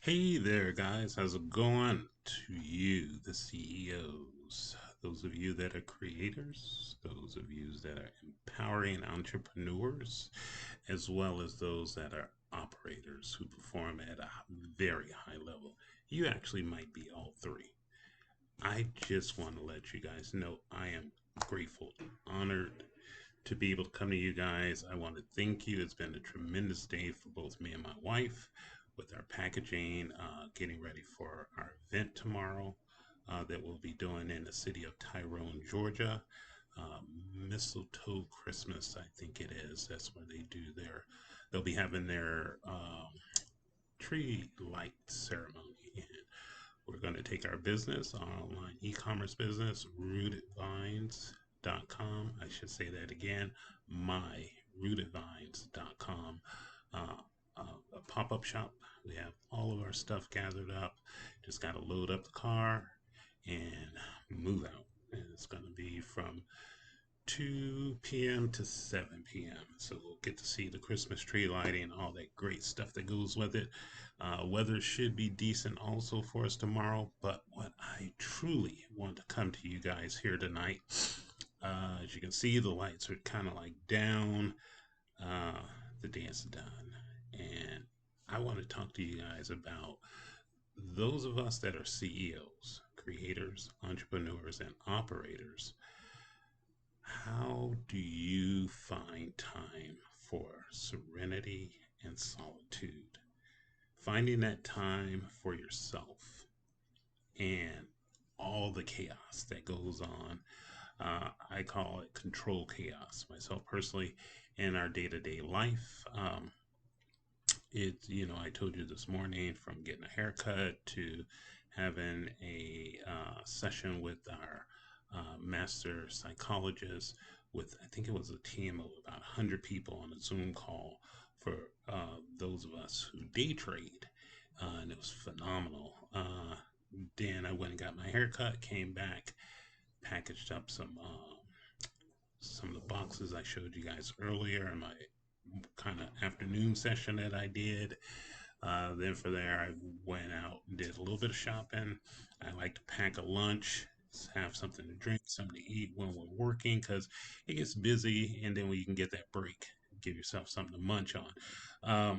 Hey there, guys. How's it going? To you, the CEOs, those of you that are creators, those of you that are empowering entrepreneurs, as well as those that are operators who perform at a very high level. You actually might be all three. I just want to let you guys know I am grateful, honored to be able to come to you guys. I want to thank you. It's been a tremendous day for both me and my wife with our packaging, getting ready for our event tomorrow that we'll be doing in the city of Tyrone, Georgia. Uh, Mistletoe Christmas, I think it is. That's where they do their, they'll be having their tree light ceremony. And we're going to take our business, our online e-commerce business, rootedvines.com. I should say that again, myrootedvines.com. Uh, a pop-up shop. We have all of our stuff gathered up. Just got to load up the car and move out. And it's going to be from 2 p.m. to 7 p.m. So we'll get to see the Christmas tree lighting, all that great stuff that goes with it. Weather should be decent also for us tomorrow. But what I truly want to come to you guys here tonight, as you can see, the lights are kind of like down. Uh, the dance is done. And I want to talk to you guys about those of us that are CEOs, creators, entrepreneurs, and operators. How do you find time for serenity and solitude? Finding that time for yourself and all the chaos that goes on. I call it control chaos myself personally in our day to day life. I told you this morning from getting a haircut to having a session with our master psychologist with, I think it was a team of about 100 people on a Zoom call for those of us who day trade. And it was phenomenal. Then I went and got my haircut, came back, packaged up some of the boxes I showed you guys earlier in my kind of afternoon session that I did. Then for there, I went out and did a little bit of shopping. I like to pack a lunch, have something to drink, something to eat when we're working because it gets busy, and then when you can get that break, give yourself something to munch on. I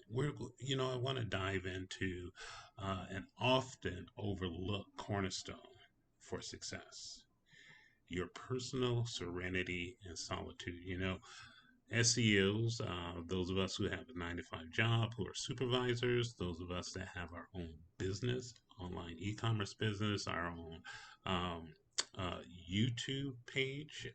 want to dive into an often overlooked cornerstone for success: your personal serenity and solitude. SEOs, those of us who have a 9 to 5 job, who are supervisors, those of us that have our own business, online e commerce business, our own um, YouTube page.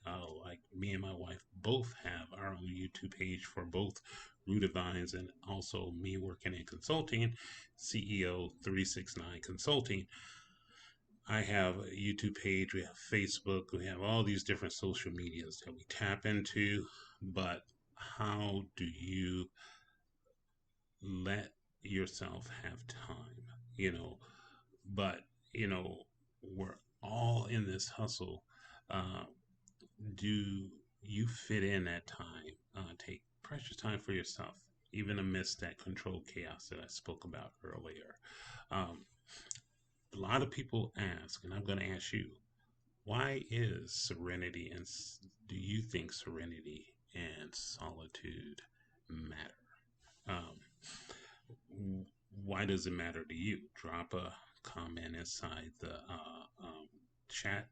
Like me and my wife both have our own YouTube page for both Rooted Vines and also me working in consulting, CEO 369 Consulting. I have a YouTube page, we have Facebook, we have all these different social medias that we tap into. But how do you let yourself have time? You know, but, you know, we're all in this hustle. Uh, do you fit in that time? Take precious time for yourself, even amidst that controlled chaos that I spoke about earlier. Um, a lot of people ask, and I'm going to ask you, why is serenity and do you think serenity and solitude matter? Why does it matter to you? Drop a comment inside the chat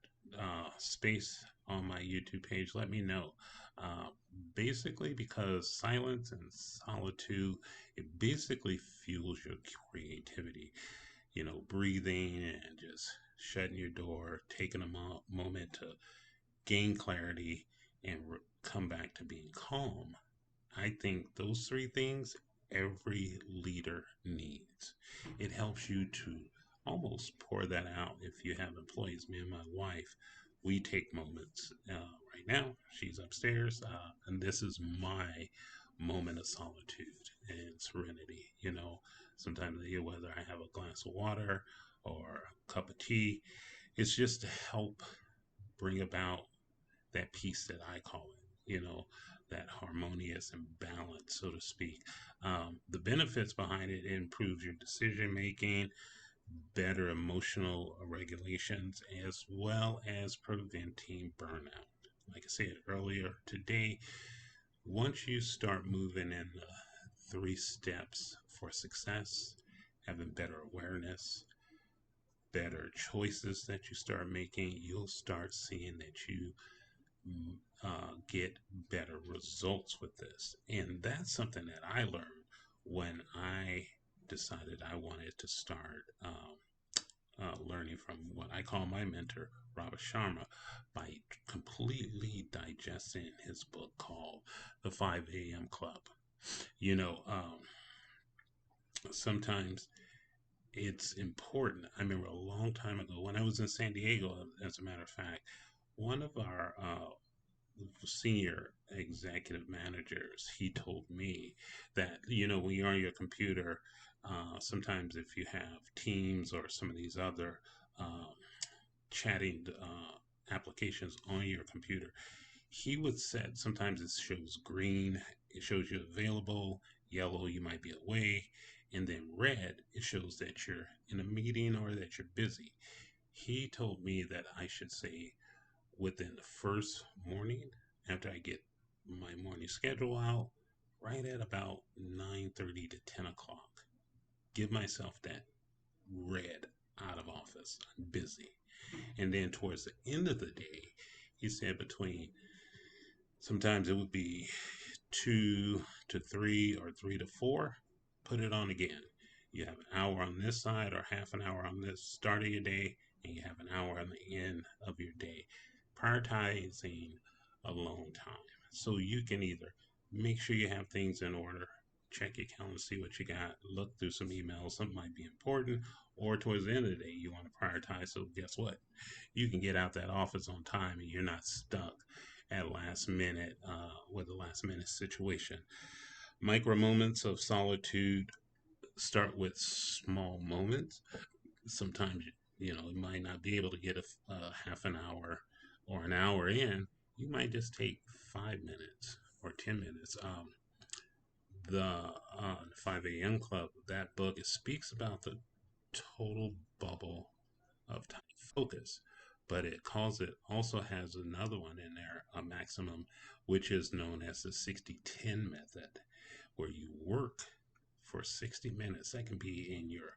space on my YouTube page. Let me know. Uh, Basically, because silence and solitude, it basically fuels your creativity. Breathing and just shutting your door, taking a moment to gain clarity and come back to being calm. I think those three things every leader needs. It helps you to almost pour that out if you have employees. Me and my wife, we take moments. Right now, she's upstairs, and this is my moment of solitude and serenity. Sometimes whether I have a glass of water or a cup of tea, it's just to help bring about that peace that I call it. that harmonious and balance, so to speak. The benefits behind it improves your decision making, better emotional regulations, as well as preventing burnout. Like I said earlier today, once you start moving in the 3 steps for success, having better awareness, better choices that you start making, you'll start seeing that you get better results with this. And that's something that I learned when I decided I wanted to start learning from what I call my mentor, Robert Sharma, by completely digesting his book called The 5 a.m. Club. You know, sometimes it's important. I remember a long time ago when I was in San Diego, as a matter of fact, one of our senior executive managers, he told me that, when you're on your computer, sometimes if you have Teams or some of these other um, chatting applications on your computer, he would set sometimes it shows green, it shows you available, yellow, you might be away, and then red, it shows that you're in a meeting or that you're busy. He told me that I should say within the first morning after I get my morning schedule out, right at about 9:30 to 10 o'clock, give myself that red out of office. I'm busy. And then towards the end of the day, he said between sometimes it would be 2 to 3 or 3 to 4, put it on again. You have an hour on this side or half an hour on this start of your day, and you have an hour on the end of your day. Prioritizing alone time. So you can either make sure you have things in order, check your calendar, see what you got, look through some emails, something might be important, or towards the end of the day, you want to prioritize. So guess what? You can get out that office on time and you're not stuck at last minute with a last minute situation. Micro moments of solitude start with small moments. Sometimes you might not be able to get a half an hour or an hour in. You might just take 5 minutes or 10 minutes. The 5 a.m. Club, that book, it speaks about the total bubble of time focus, but it calls it also has another one in there, a maximum, which is known as the 60-10 method, where you work for 60 minutes. That can be in your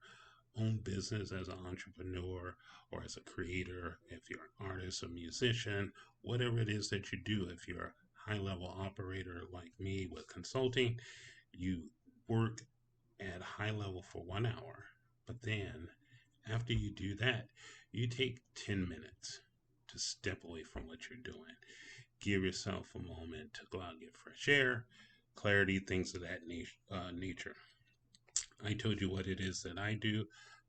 own business as an entrepreneur or as a creator, if you're an artist, a musician, whatever it is that you do. If you're a high level operator like me with consulting, you work at high level for 1 hour. But then after you do that, you take 10 minutes to step away from what you're doing. Give yourself a moment to go out and get fresh air, clarity, things of that nature. I told you what it is that I do.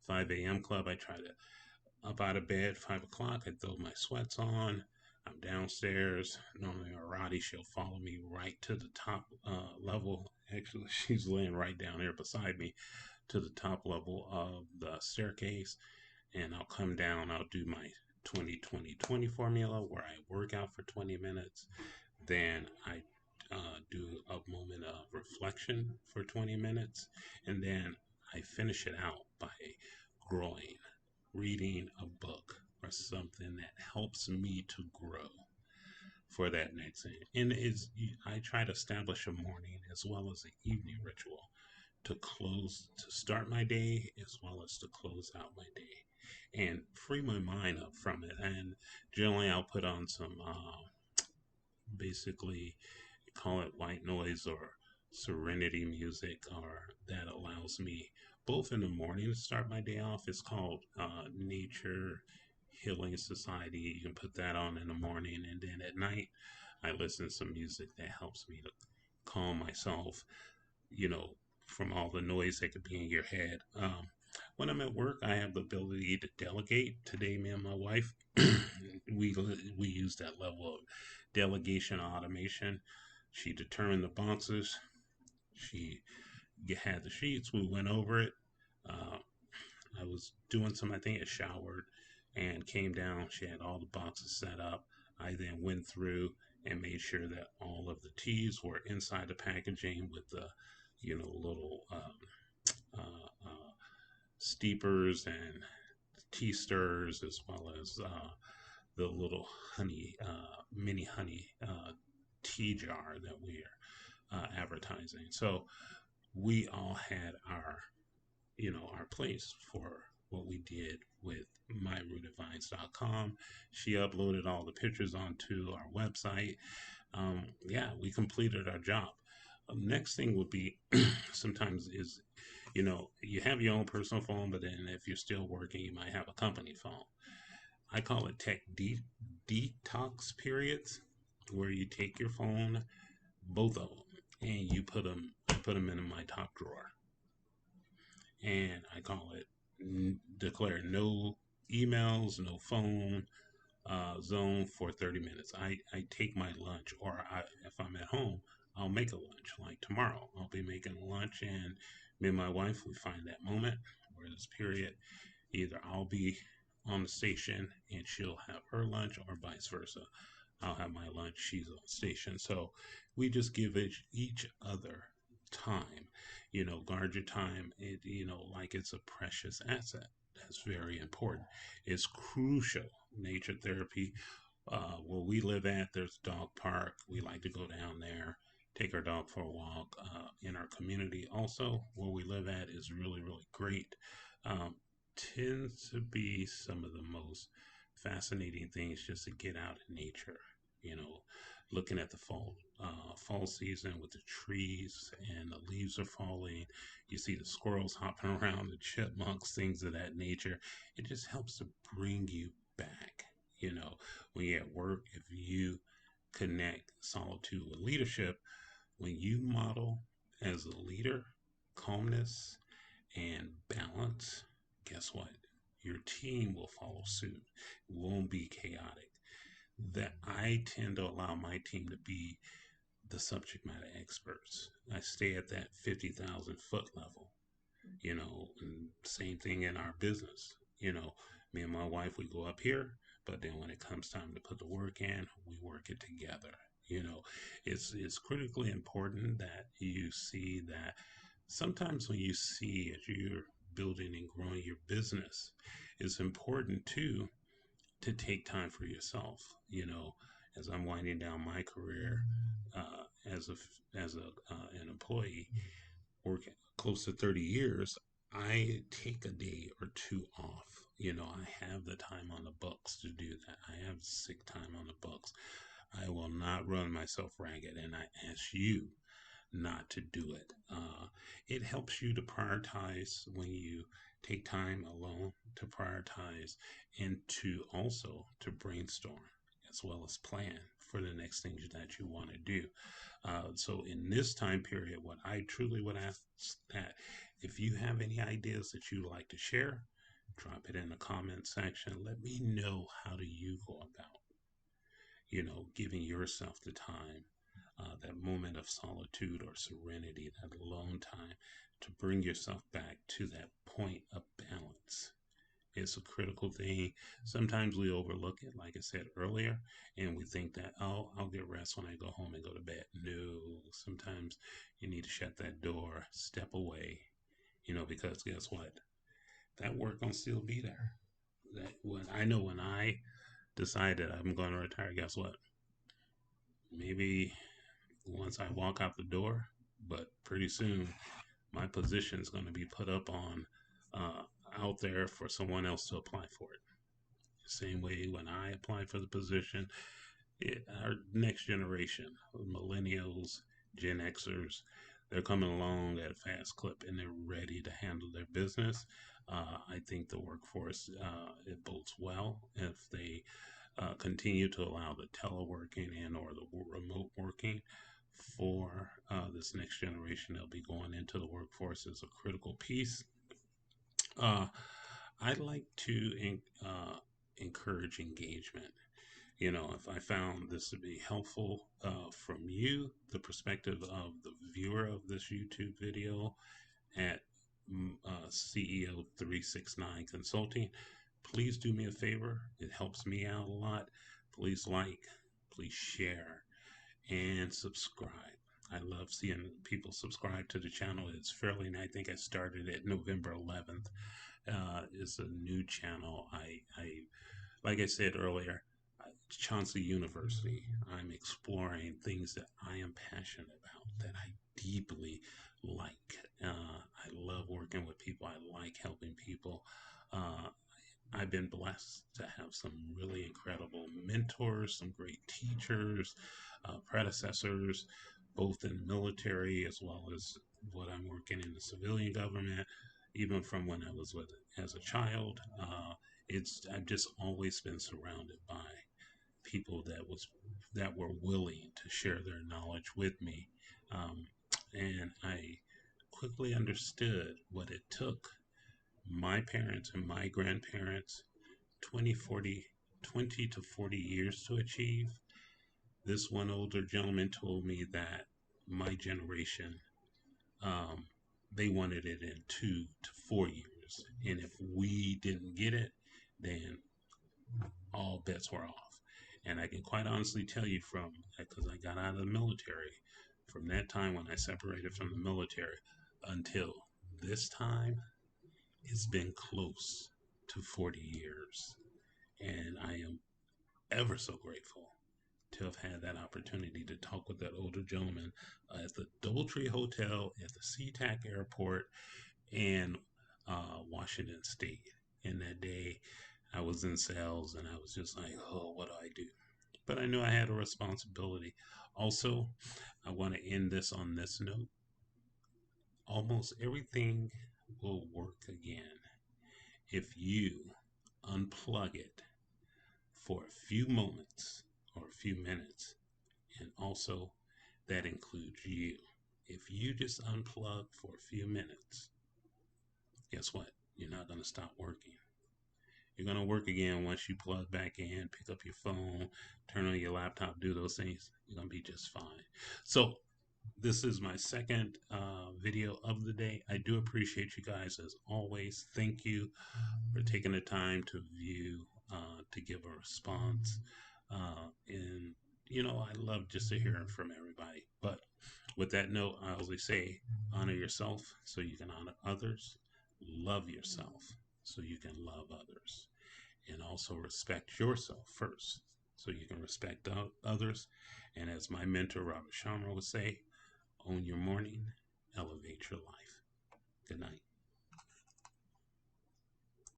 5 a.m. Club, I try to up out of bed 5 o'clock. I throw my sweats on. I'm downstairs. Normally, Arati, she'll follow me right to the top level. Actually, she's laying right down here beside me to the top level of the staircase. And I'll come down. I'll do my 20-20-20 formula where I work out for 20 minutes. Then I do a moment of reflection for 20 minutes. And then I finish it out by growing, reading a book or something that helps me to grow for that next thing. And I try to establish a morning as well as an evening ritual to start my day as well as to close out my day and free my mind up from it. And generally, I'll put on some basically call it white noise or serenity music, or that allows me both in the morning to start my day off. It's called Nature Healing Society. You can put that on in the morning, and then at night, I listen to some music that helps me to calm myself, you know, from all the noise that could be in your head. When I'm at work, I have the ability to delegate. Today, me and my wife, we use that level of delegation automation. She determined the boxes. She had the sheets. We went over it. Uh, I was doing some, I think I showered and came down. She had all the boxes set up. I then went through and made sure that all of the teas were inside the packaging with the, little steepers and tea stirs, as well as the little honey, mini honey tea jar that we are advertising. So we all had our place for what we did with myrootedvines.com. She uploaded all the pictures onto our website. Yeah, we completed our job. Next thing would be sometimes is, you have your own personal phone, but then if you're still working, you might have a company phone. I call it detox periods, where you take your phone, both of them, and you put them in my top drawer, and I call it declare no emails, no phone zone for 30 minutes. I take my lunch, or if I'm at home, I'll make a lunch. Like tomorrow, I'll be making lunch, and me and my wife, we find that moment where this period, either I'll be on the station and she'll have her lunch, or vice versa. I'll have my lunch, she's on station. So we just give each other time. Guard your time, like it's a precious asset. That's very important. It's crucial. Nature therapy, where we live at, there's a dog park. We like to go down there, take our dog for a walk. In our community, also, where we live at, is really, really great. Um, Tends to be some of the most fascinating things just to get out in nature. You know, Looking at the fall season with the trees and the leaves are falling. You see the squirrels hopping around, the chipmunks, things of that nature. It just helps to bring you back. When you're at work, if you connect solitude with leadership, when you model as a leader calmness and balance, guess what? Your team will follow suit. It won't be chaotic. That I tend to allow my team to be the subject matter experts. I stay at that 50,000 foot level, and same thing in our business. Me and my wife, we go up here, but then when it comes time to put the work in, we work it together. It's critically important that you see that sometimes when you see as you're building and growing your business, it's important too to take time for yourself. As I'm winding down my career as an employee, working close to 30 years, I take a day or two off. I have the time on the books to do that. I have sick time on the books. I will not run myself ragged, and I ask you not to do it. It helps you to prioritize when you take time alone to prioritize, and to also to brainstorm as well as plan for the next things that you want to do. So in this time period, what I truly would ask that if you have any ideas that you'd like to share, drop it in the comment section. Let me know, how do you go about, giving yourself the time, that moment of solitude or serenity, that alone time, to bring yourself back to that point of balance. It's a critical thing. Sometimes we overlook it, like I said earlier, and we think that, oh, I'll get rest when I go home and go to bed. No, sometimes you need to shut that door, step away, because guess what? That work gonna still be there. That when I know when I decided I'm going to retire, guess what? Maybe once I walk out the door, but pretty soon my position is going to be put up on uh, out there for someone else to apply for it. Same way when I applied for the position, our next generation, millennials, Gen Xers, they're coming along at a fast clip and they're ready to handle their business. I think the workforce, it bodes well if they continue to allow the teleworking and or the remote working for this next generation. They'll be going into the workforce as a critical piece. Uh, I'd like to encourage engagement. If I found this to be helpful from you, the perspective of the viewer of this YouTube video at CEO369 Consulting, please do me a favor. It helps me out a lot. Please like, please share. and subscribe. I love seeing people subscribe to the channel. It's fairly new. I think I started it November 11th. It's a new channel. Like I said earlier, Chauncey University. I'm exploring things that I am passionate about, that I deeply like. I love working with people. I like helping people. Uh, I've been blessed to have some really incredible mentors, some great teachers, predecessors, both in the military as well as what I'm working in the civilian government, even from when I was with as a child. I've just always been surrounded by people that were willing to share their knowledge with me, um, and I quickly understood what it took my parents and my grandparents 20 to 40 years to achieve. This one older gentleman told me that my generation, um, they wanted it in 2 to 4 years. And if we didn't get it, then all bets were off. And I can quite honestly tell you from, because I got out of the military, from that time when I separated from the military until this time, it's been close to 40 years. And I am ever so grateful to have had that opportunity to talk with that older gentleman at the Doubletree Hotel at the SeaTac Airport in Washington State. And that day, I was in sales and I was just like, oh, what do I do? But I knew I had a responsibility. Also, I want to end this on this note. Almost everything will work again if you unplug it for a few moments or a few minutes. And also, that includes you. If you just unplug for a few minutes, guess what? You're not going to stop working. You're going to work again once you plug back in, pick up your phone, turn on your laptop, do those things. You're going to be just fine. So, this is my second video of the day. I do appreciate you guys as always. Thank you for taking the time to view, to give a response. And, I love just to hear from everybody. But with that note, I always say honor yourself so you can honor others, love yourself so you can love others, and also respect yourself first so you can respect others. And as my mentor, Robert Sharma, would say, own your morning, elevate your life. Good night.